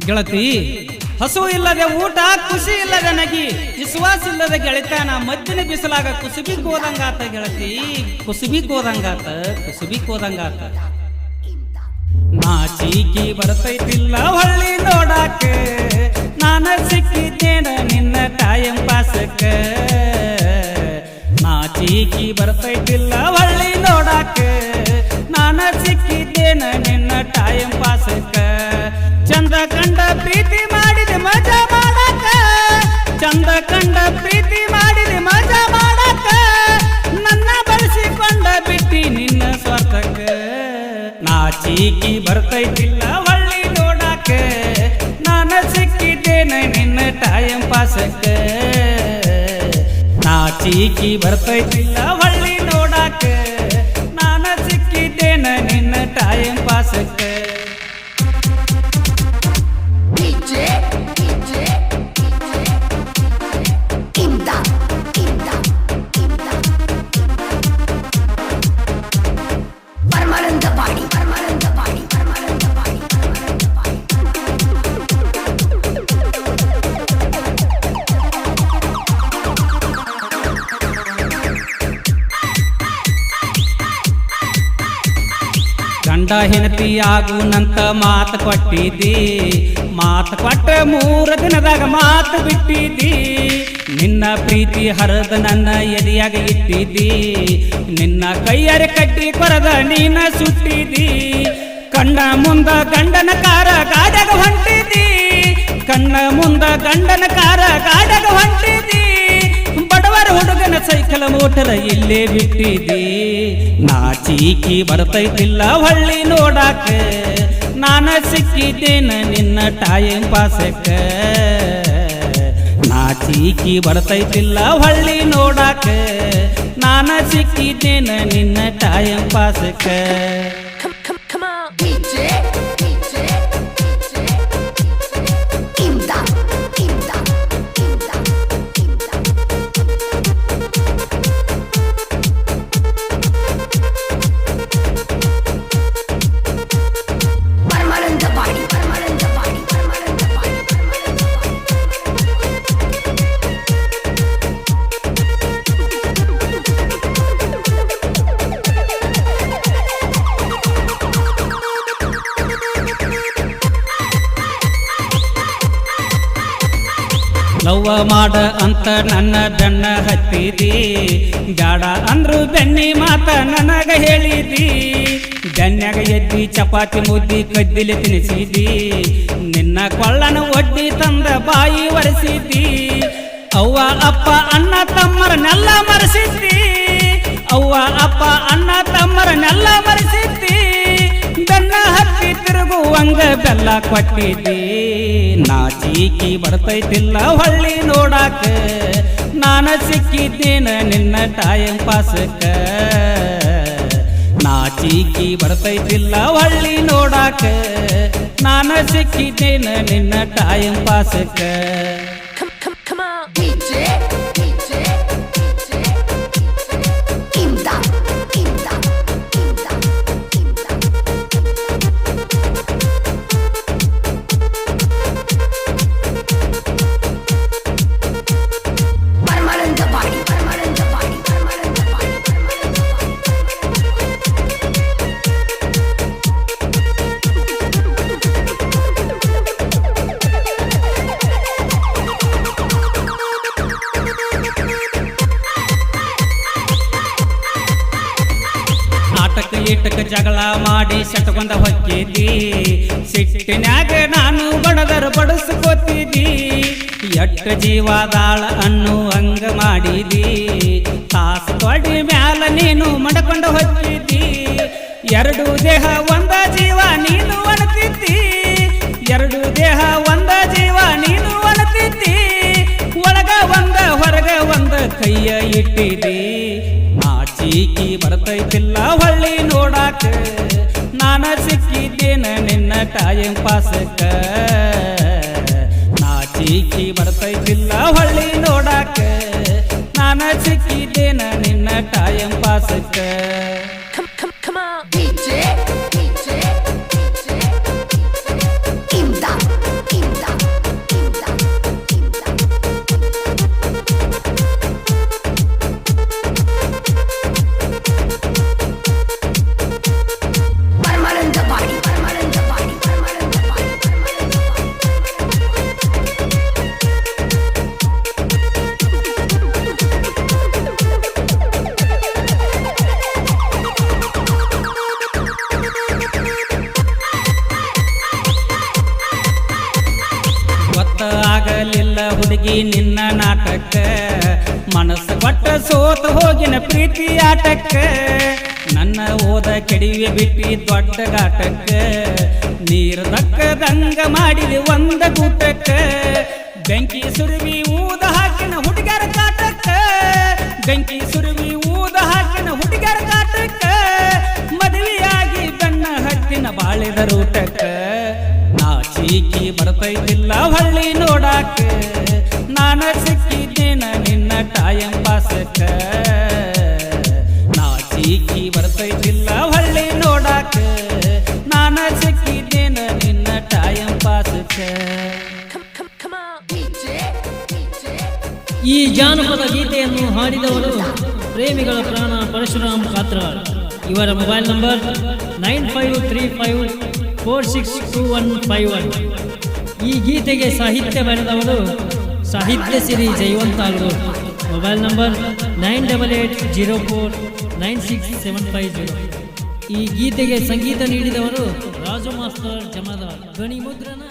ಗೆಳತಿ, ಹಸು ಇಲ್ಲದೆ ಊಟ, ಖುಷಿ ಇಲ್ಲದೆ ನಗಿ, ವಿಶ್ವಾಸ ಇಲ್ಲದೆ ಗೆಳತನ, ಮದ್ದಿನ ಬಿಸಿಲಾಗ ಕುಸುಬಿಗ್ ಹೋದಂಗಾತ ಗೆಳತಿ, ಕುಸುಬಿಗ್ ಹೋದಂಗಾತ, ಕುಸುಬಿಗ್ ಹೋದಂಗಾತ. ನಾಚಿಕಿ ಬರ್ತೈತಿಲ್ಲ ಹೊಳ್ಳಿ ನೋಡಾಕ, ನಾನ ಸಿಕ್ಕಿದ್ದೇನ ನಿನ್ನ ಟೈಮ್ ಪಾಸಕ್ಕ. ನಾಚಿಕಿ ಬರ್ತೈತಿಲ್ಲ ಹೊಳ್ಳಿ ನೋಡಾಕ, ನಾನ ಸಿಕ್ಕಿದ್ದೇನ ನಿನ್ನ ಟೈಮ್ ಪಾಸಕ್ಕ. ಚಂದ ಕಂಡ ಪ್ರೀತಿ ಮಾಡಿದೆ ಮಜಾ ಮಾಡಾಕ, ಚಂದ ಕಂಡ ಪ್ರೀತಿ ಮಾಡಿದೆ ಮಜಾ ಮಾಡಾಕ, ನನ್ನ ಬಳಸಿಕೊಂಡ ಬಿಟ್ಟಿ ನಿನ್ನ ಸ್ವಾರ್ಥಕ್ಕ. ನಾಚಿಕಿ ಬರ್ತೈತಿಲ್ಲ ಹೊಳ್ಳಿ ನೋಡಾಕ, ನಾನ ಸಿಕ್ಕಿದ್ದೇನ ನಿನ್ನ ಟೈಮ್ ಪಾಸಕ್ಕ. ನಾಚಿಕಿ ಬರ್ತೈತಿಲ್ಲ ಹೊಳ್ಳಿ ನೋಡಾಕ, ನಾನ ಸಿಕ್ಕಿದ್ದೇನ ನಿನ್ನ ಟೈಮ್ ಪಾಸಕ್ಕ. ಗಂಡ ಹೆಂಡತಿ ಆಗುನಂತ ಮಾತು ಕೊಟ್ಟಿದ್ದಿ, ಮಾತು ಕೊಟ್ಟ 3 ದಿನದಾಗ ಮಾತು ಬಿಟ್ಟಿದ್ದಿ. ನಿನ್ನ ಪ್ರೀತಿ ಹರದ ನನ್ನ ಎದೆಯಾಗ ಇಟ್ಟಿದ್ದಿ, ನಿನ್ನ ಕೈಯರೆ ಕಟ್ಟಿ ಕೊರದ ನೀನ ಸುಟ್ಟಿದ್ದಿ. ಕಣ್ಣ ಮುಂದ ಗಂಡನ ಕಾರ ಗಾಡ್ಯಾಗ ಹೊಂಟಿದ್ದಿ, ಕಣ್ಣ ಮುಂದ ಗಂಡನ ಕಾರ ಗಾಡ್ಯಾಗ ಹೊಂಟಿದ್ದಿ. ಬಡವರ ಹುಡುಗನ ಸೈಕಲ್ ಮೋಟರ್ ಇಲ್ಲೇ ಬಿಟ್ಟಿದ್ದಿ. ನಾಚಿಕಿ ಬರ್ತೈತಿಲ್ಲ ಹೊಳ್ಳಿ ನೋಡಾಕ, ನಾನ ಸಿಕ್ಕಿದ್ದೇನ ನಿನ್ನ ಟೈಮ್ ಪಾಸಕ್ಕ. ನಾಚಿಕಿ ಬರ್ತೈತಿಲ್ಲ ಹೊಳ್ಳಿ ನೋಡಾಕ, ನಾನ ಸಿಕ್ಕಿದ್ದೇನ ನಿನ್ನ ಟೈಮ್ ಪಾಸಕ್ಕ. ಲವ್ವ ಮಾಡ ಅಂತ ನನ್ನ ಬೆನ್ನ ಹತ್ತಿದಿ, ಬ್ಯಾಡ ಅಂದ್ರು ಬೆನ್ನಿ ಮಾತ ನನಗ ಹೇಳಿದಿ. ಬೆನ್ಯಾಗ ಎದ್ದಿ ಚಪಾತಿ ಮುದ್ದಿ ಕದ್ದಿಲಿ ತಿನಿಸಿದಿ, ನಿನ್ನ ಕೊಳ್ಳನ ಒಡ್ಡಿ ತಂದ ಬಾಯಿ ಒರೆಸಿದ್ದಿ. ಅವ್ವ ಅಪ್ಪ ಅಣ್ಣ ತಮ್ಮರನ್ನೆಲ್ಲ ಮರೆಸಿದ್ದಿ, ಅವ್ವ ಅಪ್ಪ ಅಣ್ಣ ತಮ್ಮರನ್ನೆಲ್ಲ ಮರೆಸಿದ್ದಿ. ಬೆನ್ನ ಹತ್ತಿ ತಿರುಗುವಂಗ ಬೆಲ್ಲ ಕೊಟ್ಟಿದ್ದಿ. ನಾಚಿಕಿ ಬರ್ತೈತಿಲ್ಲ ಹೊಳ್ಳಿ ನೋಡಾಕ, ನಾನ ಸಿಕ್ಕಿದ್ದೇನ ನಿನ್ನ ಟೈಮ್ ಪಾಸಕ್ಕ. ನಾಚಿಕಿ ಬರ್ತೈತಿಲ್ಲ ಹೊಳ್ಳಿ ನೋಡಾಕ, ನಾನ ಸಿಕ್ಕಿದ್ದೇನ ನಿನ್ನ ಟೈಮ್ ಪಾಸಕ್ಕ. ಇಟಕ ಜಗಳ ಮಾಡಿ ಸೆಟ್ಕೊಂಡ ಹೊಕ್ಕಿದ್ದಿ, ಸಿಟ್ಟಿನ್ಯಾಗ ನಾನು ಬಡದರು ಬಡಿಸ್ಕೋತಿದ್ದಿ. ಎಟ್ಟ ಜೀವಾದಾಳ ಅನ್ನು ಹಂಗ ಮಾಡಿದಿ, ತಾಸು ತೊಡಿ ಮ್ಯಾಲ ನೀನು ಮಡ್ಕೊಂಡ ಹೊಕ್ಕಿದ್ದಿ. 2 ದೇಹ ಒಂದ ಜೀವ ನೀನು ಅಣತಿದ್ದಿ, 2 ದೇಹ ಒಂದ ಜೀವ ನೀನು ಅಣತಿದ್ದಿ. ಒಳಗ ಒಂದ ಹೊರಗ ಒಂದ ಕೈಯ ಇಟ್ಟಿದ್ದಿ. ನಾಚಿಕಿ ಬರ್ತೈತಿಲ್ಲ ಹೊಳ್ಳಿ ನೋಡಾಕ, ನಾನ ಸಿಕ್ಕಿದ್ದೇನ ನಿನ್ನ ಟೈಮ್ ಪಾಸಕ್ಕ. ನಾಚಿಕಿ ಬರ್ತೈತಿಲ್ಲ ಹೊಳ್ಳಿ ನೋಡಾಕ, ನಾನ ಸಿಕ್ಕಿದ್ದೇನ ನಿನ್ನ time ಪಾಸಕ್ಕ. DJ, DJ, DJ, DJ, ಮಾಡಲಿಲ್ಲ ಹುಡುಗಿ ನಿನ್ನ ನಾಟಕ, ಮನಸ್ಸು ಕೊಟ್ಟ ಸೋತ ಹೋಗಿನ ಪ್ರೀತಿ ಆಟಕ್ಕ, ನನ್ನ ಓದ ಕೆಡಿವೆ ಬಿಟ್ಟಿ ದೊಡ್ಡ ಘಾಟಕ್ಕ, ನೀರು ದಕ್ಕದಂಗ ಮಾಡಿದೆ ಒಂದ ಗೂಟಕ್ಕ, ಬೆಂಕಿ ಸುರುವಿ ಊದ ಹಾಕಿನ ಹುಡುಗರ ಕಾಟಕ್ಕ, ಬೆಂಕಿ ಸುರುವಿ ಊದ ಹಾಕಿನ ಹುಡುಗರ ಕಾಟಕ್ಕ, ಮದುವೆಯಾಗಿ ಬೆನ್ನ ಹತ್ತಿನ ಬಾಳಿದ ರೂಟಕ್ಕ, ನಾಚಿಕಿ ಬರ್ತೈತಿಲ್ಲ ಹೊಳ್ಳಿ ನೋಡಾಕ, ನಾನ ಸಿಕ್ಕಿದ್ದೇನ ನಿನ್ನ ಟೈಂ ಪಾಸಕ್ಕ, ನಾಚಿಕಿ ಬರ್ತೈತಿಲ್ಲ ಹೊಳ್ಳಿ ನೋಡಾಕ, ನಾನ ಸಿಕ್ಕಿದ್ದೇನ ನಿನ್ನ ಟೈಂ ಪಾಸಕ್ಕ. ಈ ಜಾನಪದ ಗೀತೆಯನ್ನು ಹಾಡಿದವರು ಪ್ರೇಮಿಗಳ ಪ್ರಾಣ ಪರಶುರಾಮ್ ಕಾತ್ರಾಳ್. ಇವರ ಮೊಬೈಲ್ ನಂಬರ್ 9535462151. ಈ ಗೀತೆಗೆ ಸಾಹಿತ್ಯ ಬರೆದವರು ಸಾಹಿತ್ಯ ಸಿರಿ ಜಯವಂತ ಆಲ್ಗೂರ್. Mobile number 9880496750. ಈ ಗೀತೆಗೆ ಸಂಗೀತ ನೀಡಿದವರು ರಾಜು ಮಾಸ್ಟರ್ ಜಮಾದಾರ್. ಧ್ವನಿ ಮುದ್ರಣ